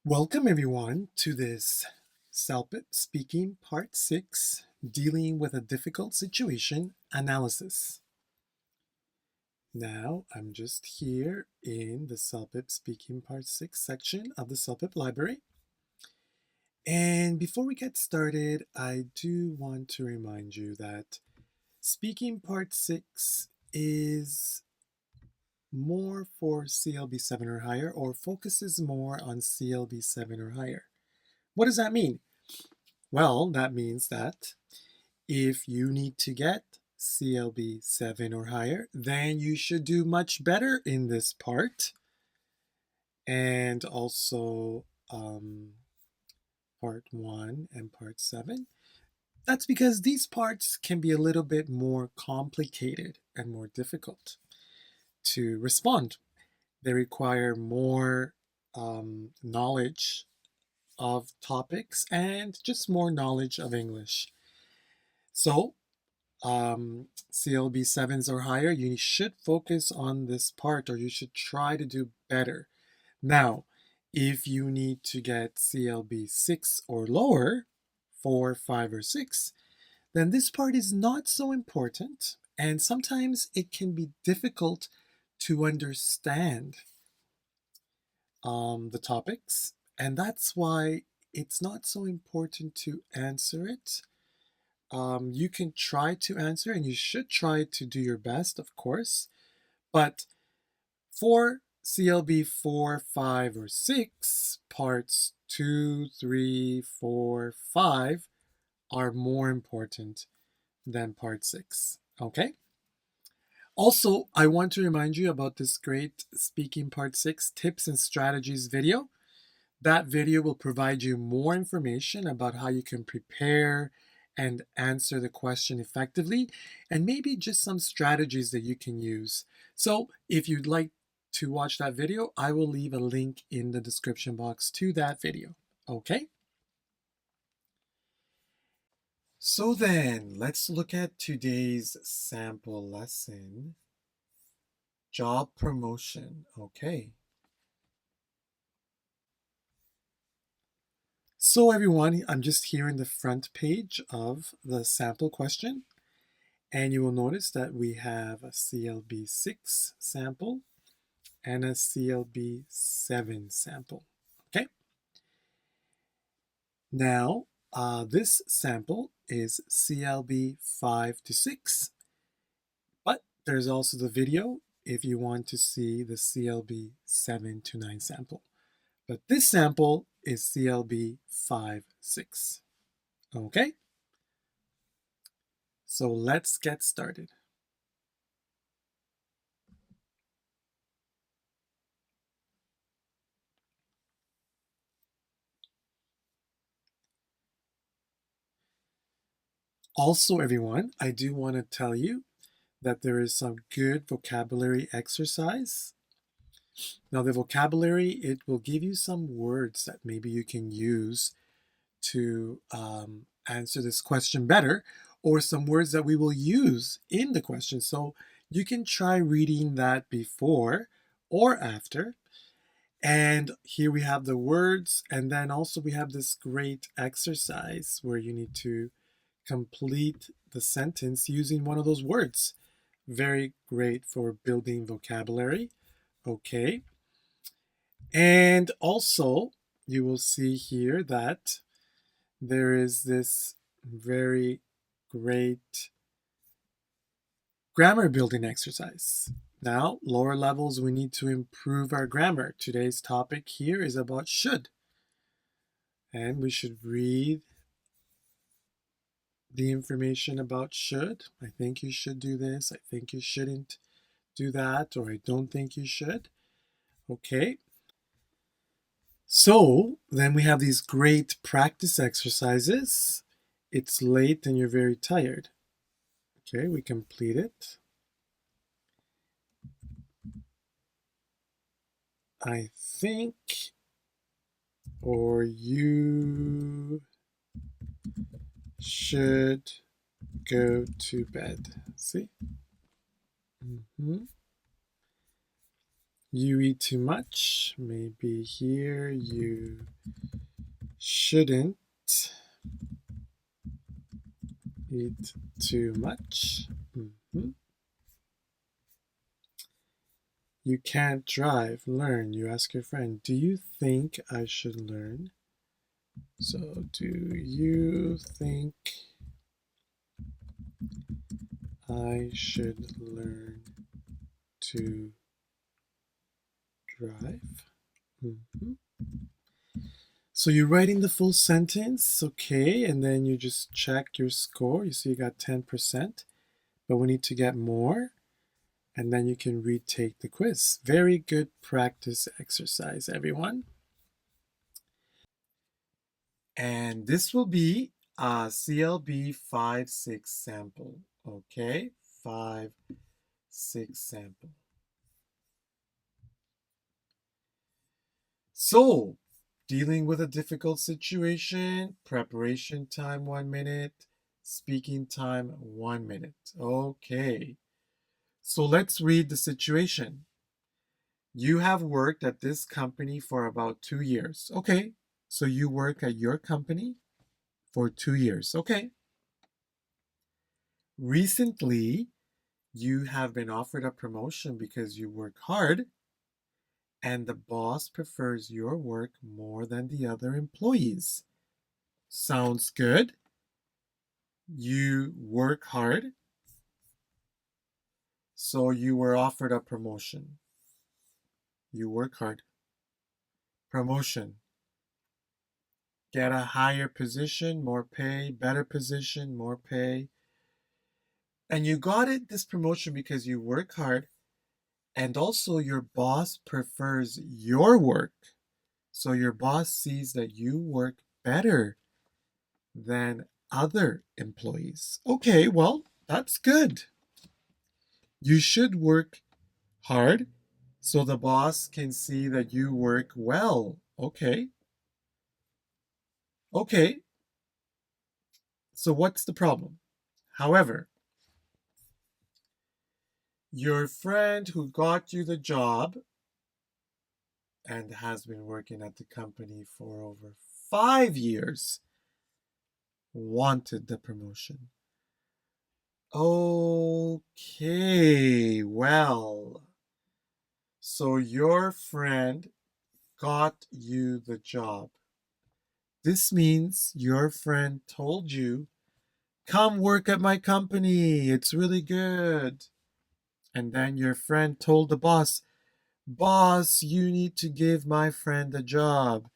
Welcome everyone to this CELPIP Speaking Part 6, Dealing with a Difficult Situation Analysis. Now, I'm just here in the CELPIP Speaking Part 6 section of the CELPIP library. And before we get started, I do want to remind you that Speaking Part 6 is more for CLB 7 or higher, or focuses more on CLB 7 or higher. What does that mean? Well, that means that if you need to get CLB 7 or higher, then you should do much better in this part. And also part 1 and part 7. That's because these parts can be a little bit more complicated and more difficult to respond. They require more knowledge of topics and just more knowledge of English. So CLB 7s or higher, you should focus on this part, or you should try to do better. Now, if you need to get CLB 6 or lower, 4, 5, or 6, then this part is not so important, and sometimes it can be difficult to understand the topics, and that's why it's not so important to answer it. You can try to answer, and you should try to do your best, of course. But for CLB 4, 5, or 6, parts 2, 3, 4, 5 are more important than part 6. Okay? Also, I want to remind you about this great Speaking Part 6 Tips and Strategies video. That video will provide you more information about how you can prepare and answer the question effectively, and maybe just some strategies that you can use. So if you'd like to watch that video, I will leave a link in the description box to that video. Okay? So then, let's look at today's sample lesson. Job promotion. Okay. So everyone, I'm just here in the front page of the sample question. And you will notice that we have a CLB 6 sample and a CLB 7 sample. Okay. Now, this sample is CLB 5 to 6, but there's also the video if you want to see the CLB 7 to 9 sample. But this sample is CLB 5, 6. Okay? So let's get started. Also, everyone, I do want to tell you that there is some good vocabulary exercise. Now, the vocabulary, it will give you some words that maybe you can use to answer this question better, or some words that we will use in the question. So you can try reading that before or after. And here we have the words, and then also we have this great exercise where you need to complete the sentence using one of those words. Very great for building vocabulary. Okay. And also, you will see here that there is this very great grammar building exercise. Now, lower levels, we need to improve our grammar. Today's topic here is about should. And we should read the information about should. I think you should do this. I think you shouldn't do that, or I don't think you should. Okay. So then we have these great practice exercises. It's late and you're very tired. Okay, we complete it. I think, or you should go to bed. See? You eat too much. Maybe here you shouldn't eat too much. Mhm. You can't drive. Learn. You ask your friend, do you think I should learn? So, do you think I should learn to drive? Mhm. So you're writing the full sentence, okay, and then you just check your score. You see you got 10%, but we need to get more, and then you can retake the quiz. Very good practice exercise, everyone. And this will be a CLB 5-6 sample, okay? 5-6 sample. So, dealing with a difficult situation, preparation time 1 minute, speaking time 1 minute. Okay, so let's read the situation. You have worked at this company for about 2 years. Okay, so you work at your company for 2 years. Okay. Recently, you have been offered a promotion because you work hard and the boss prefers your work more than the other employees. Sounds good. You work hard, so you were offered a promotion. You work hard. Promotion. Get a higher position, more pay, better position, more pay. And you got this promotion because you work hard and also your boss prefers your work. So your boss sees that you work better than other employees. Okay, well, that's good. You should work hard so the boss can see that you work well. Okay. Okay. So what's the problem? However, your friend who got you the job and has been working at the company for over 5 years wanted the promotion. Okay, well, so your friend got you the job. This means your friend told you, come work at my company, it's really good. And then your friend told the boss, boss, you need to give my friend a job.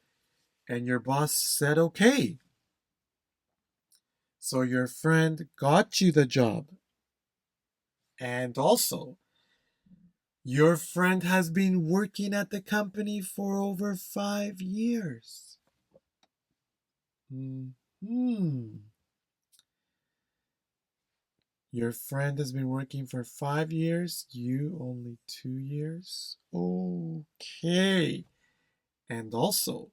And your boss said, okay. So your friend got you the job. And also, your friend has been working at the company for over 5 years. Hmm. Your friend has been working for 5 years, you only 2 years. Okay. And also,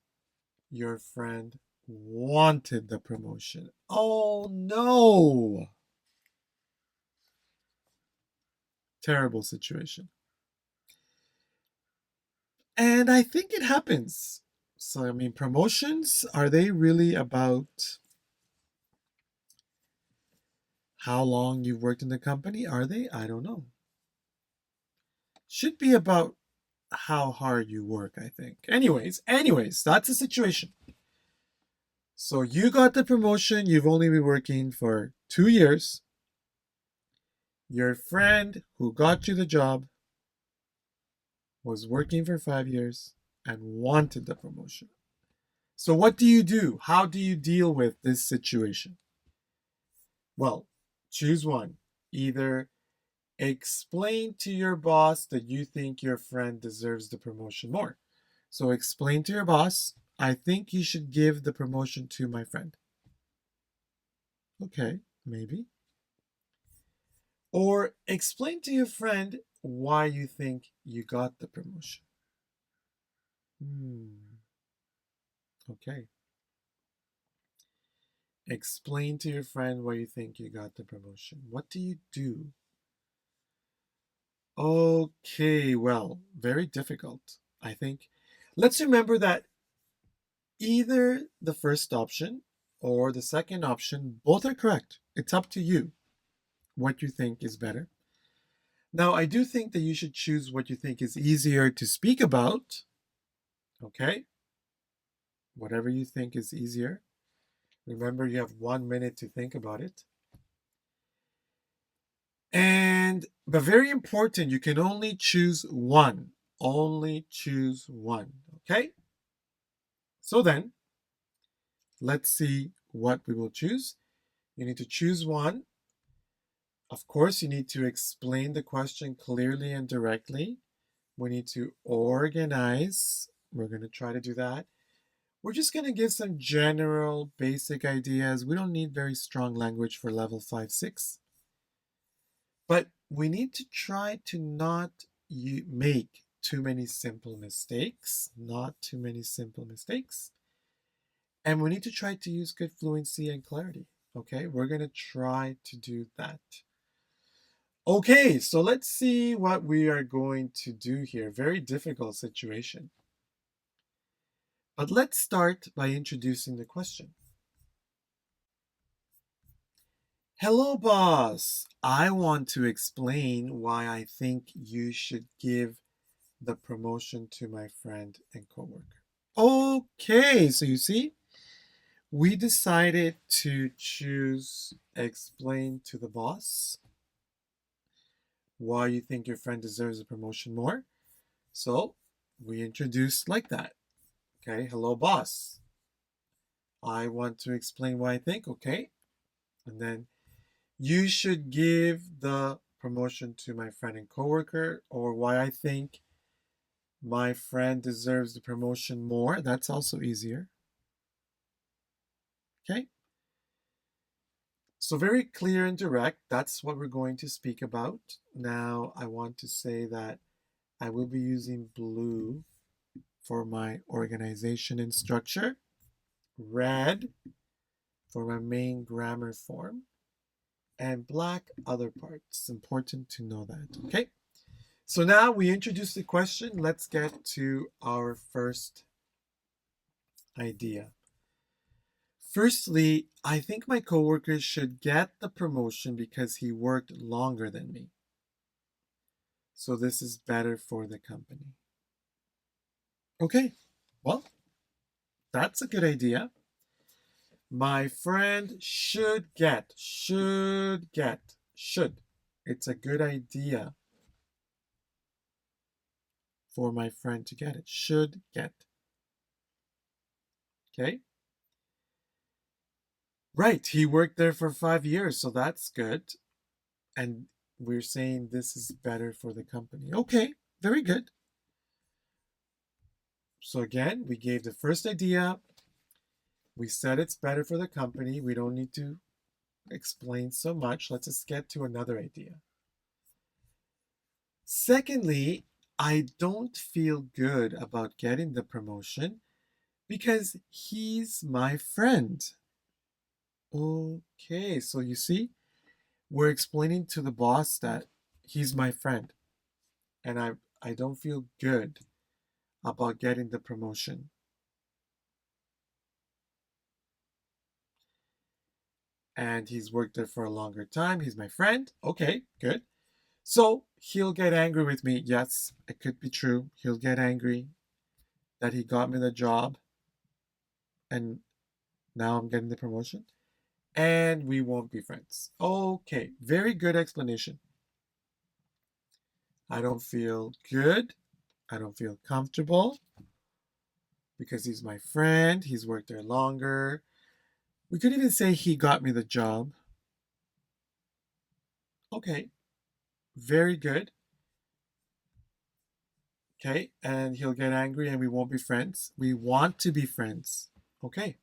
your friend wanted the promotion. Oh no! Terrible situation. And I think it happens. So, I mean, promotions, are they really about how long you've worked in the company? Are they? I don't know. Should be about how hard you work, I think. Anyways, that's the situation. So you got the promotion, you've only been working for 2 years. Your friend who got you the job was working for 5 years and wanted the promotion. So what do you do? How do you deal with this situation? Well, choose one. Either explain to your boss that you think your friend deserves the promotion more. So explain to your boss, I think you should give the promotion to my friend. Okay, maybe. Or explain to your friend why you think you got the promotion. Okay. Explain to your friend why you think you got the promotion. What do you do? Okay, well, very difficult, I think. Let's remember that either the first option or the second option, both are correct. It's up to you what you think is better. Now, I do think that you should choose what you think is easier to speak about. Okay? Whatever you think is easier. Remember, you have 1 minute to think about it. But very important, you can only choose one. Only choose one. Okay? So then, let's see what we will choose. You need to choose one. Of course, you need to explain the question clearly and directly. We need to organize. We're going to try to do that. We're just going to give some general basic ideas. We don't need very strong language for level 5, 6. But we need to try to not make too many simple mistakes, not too many simple mistakes. And we need to try to use good fluency and clarity. Okay, we're going to try to do that. Okay, so let's see what we are going to do here. Very difficult situation. But let's start by introducing the question. Hello, boss. I want to explain why I think you should give the promotion to my friend and coworker. Okay, so you see, we decided to choose explain to the boss why you think your friend deserves a promotion more. So we introduced like that. Okay, hello, boss. I want to explain why I think, okay? And then you should give the promotion to my friend and coworker, or why I think my friend deserves the promotion more. That's also easier. Okay? So very clear and direct. That's what we're going to speak about. Now I want to say that I will be using blue for my organization and structure, red for my main grammar form, and black other parts. It's important to know that. Okay? So now we introduced the question. Let's get to our first idea. Firstly, I think my coworker should get the promotion because he worked longer than me. So this is better for the company. Okay, well, that's a good idea. My friend should get, should. It's a good idea for my friend to get it. Should get. Okay. Right, he worked there for 5 years, so that's good. And we're saying this is better for the company. Okay, very good. So again, we gave the first idea. We said it's better for the company. We don't need to explain so much. Let's just get to another idea. Secondly, I don't feel good about getting the promotion because he's my friend. Okay, so you see, we're explaining to the boss that he's my friend and I don't feel good about getting the promotion. And he's worked there for a longer time. He's my friend. Okay, good. So he'll get angry with me. Yes, it could be true. He'll get angry that he got me the job and now I'm getting the promotion. And we won't be friends. Okay, very good explanation. I don't feel good. I don't feel comfortable because he's my friend. He's worked there longer. We could even say he got me the job. Okay, very good. Okay, and he'll get angry and we won't be friends. We want to be friends. Okay.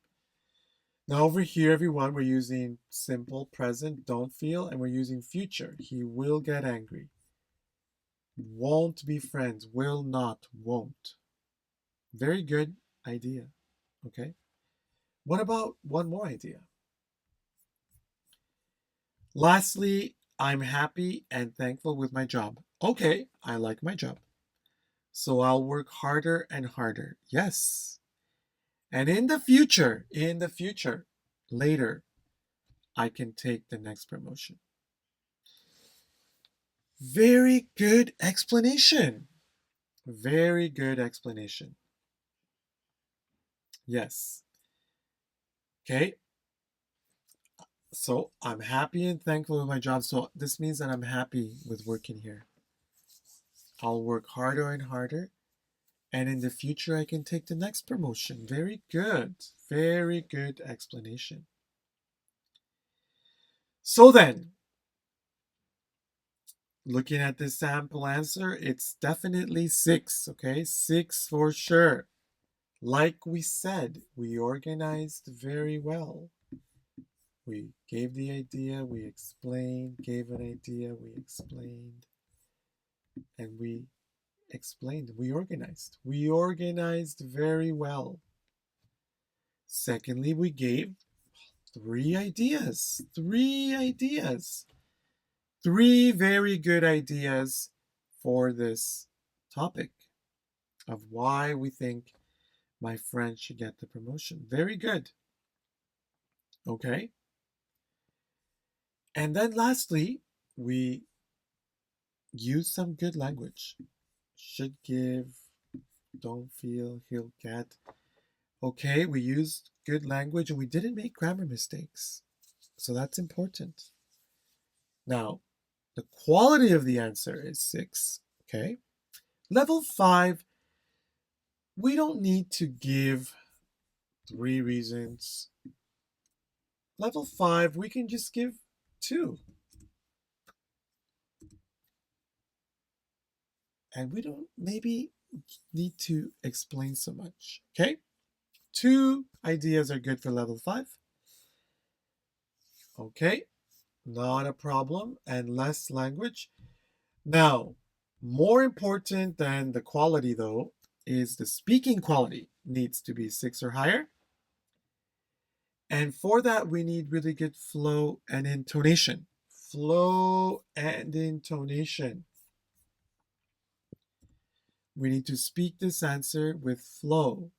Now over here, everyone, we're using simple present, don't feel, and we're using future. He will get angry. Won't be friends. Will not. Won't. Very good idea. Okay. What about one more idea? Lastly, I'm happy and thankful with my job. Okay, I like my job. So I'll work harder and harder. Yes. And in the future, later, I can take the next promotion. Very good explanation. Very good explanation. Yes. Okay. So I'm happy and thankful with my job. So this means that I'm happy with working here. I'll work harder and harder. And in the future, I can take the next promotion. Very good. Very good explanation. So then, looking at this sample answer, it's definitely 6, okay? 6 for sure. Like we said, we organized very well. We gave the idea, we explained, gave an idea, we explained, and we explained, we organized. We organized very well. Secondly, we gave 3 ideas. 3 ideas. 3 very good ideas for this topic of why we think my friend should get the promotion. Very good. Okay. And then lastly, we use some good language. Should give, don't feel, he'll get. Okay, we used good language and we didn't make grammar mistakes. So that's important. Now, the quality of the answer is 6. Okay. Level 5, we don't need to give 3 reasons. Level 5, we can just give 2. And we don't maybe need to explain so much. Okay? 2 ideas are good for level 5. Okay, not a problem. And less language. Now, more important than the quality, though, is the speaking quality needs to be 6 or higher. And for that, we need really good flow and intonation. Flow and intonation. We need to speak this answer with flow,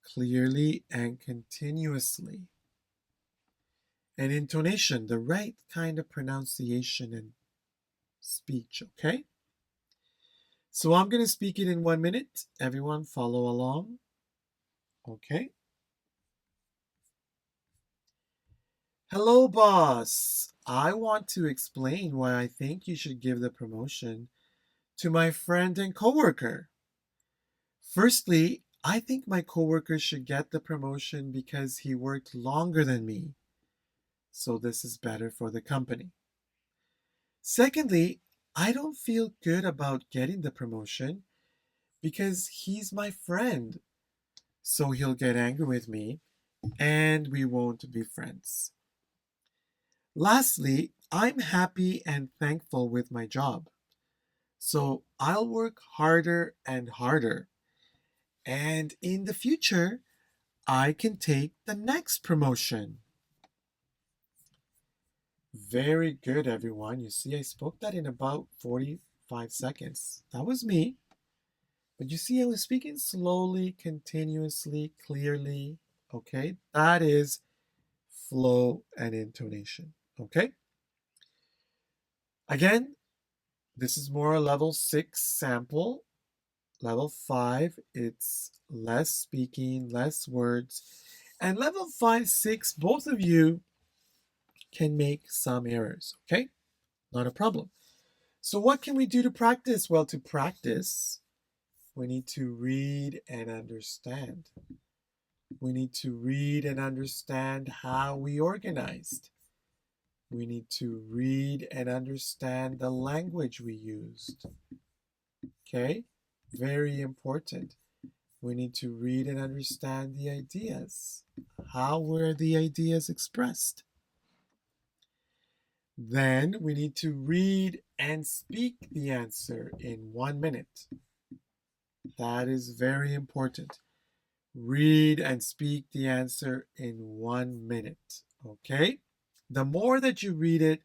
clearly and continuously. And intonation, the right kind of pronunciation and speech, okay? So I'm going to speak it in 1 minute. Everyone follow along. Okay. Hello, boss. I want to explain why I think you should give the promotion to my friend and coworker. Firstly, I think my coworker should get the promotion because he worked longer than me. So this is better for the company. Secondly, I don't feel good about getting the promotion because he's my friend. So he'll get angry with me and we won't be friends. Lastly, I'm happy and thankful with my job. So I'll work harder and harder. And in the future, I can take the next promotion. Very good, everyone. You see, I spoke that in about 45 seconds. That was me. But you see, I was speaking slowly, continuously, clearly. Okay, that is flow and intonation. Okay, again, this is more a level 6 sample. Level 5, it's less speaking, less words. And level 5, 6, both of you can make some errors. Okay, not a problem. So, what can we do to practice? Well, to practice, we need to read and understand. We need to read and understand how we organized. We need to read and understand the language we used. Okay? Very important. We need to read and understand the ideas. How were the ideas expressed? Then we need to read and speak the answer in 1 minute. That is very important. Read and speak the answer in 1 minute. Okay? The more that you read it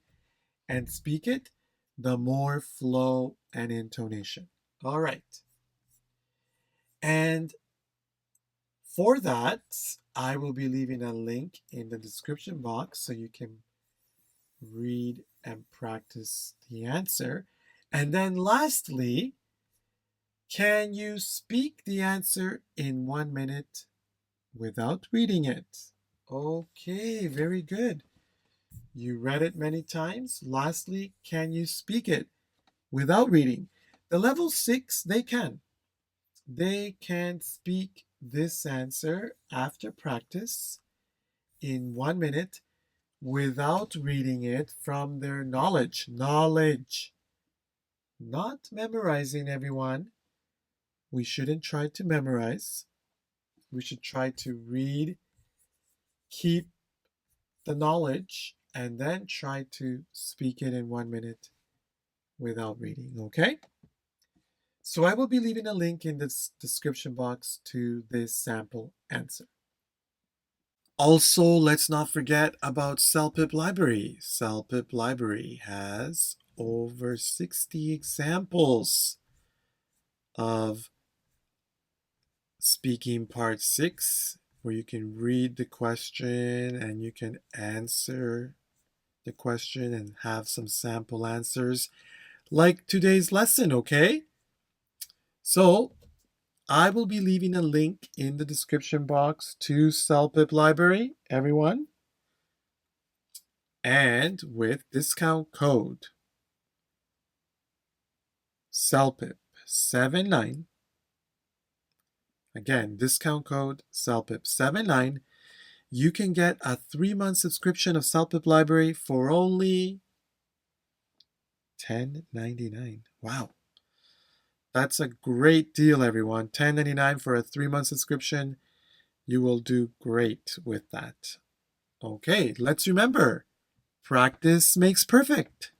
and speak it, the more flow and intonation. All right. And for that, I will be leaving a link in the description box so you can read and practice the answer. And then lastly, can you speak the answer in 1 minute without reading it? Okay, very good. You read it many times. Lastly, can you speak it without reading? The level 6, they can. They can speak this answer after practice in 1 minute without reading it from their knowledge. Knowledge. Not memorizing, everyone. We shouldn't try to memorize. We should try to read, keep the knowledge, and then try to speak it in 1 minute without reading, okay? So I will be leaving a link in the description box to this sample answer. Also, let's not forget about CELPIP Library. CELPIP Library has over 60 examples of speaking part 6, where you can read the question and you can answer the question and have some sample answers like today's lesson, okay? So I will be leaving a link in the description box to CELPIP Library, everyone. And with discount code CELPIP79, again, discount code CELPIP79, you can get a 3-month subscription of CELPIP Library for only $10.99. Wow. That's a great deal, everyone. $10.99 for a 3-month subscription. You will do great with that. Okay, let's remember, practice makes perfect.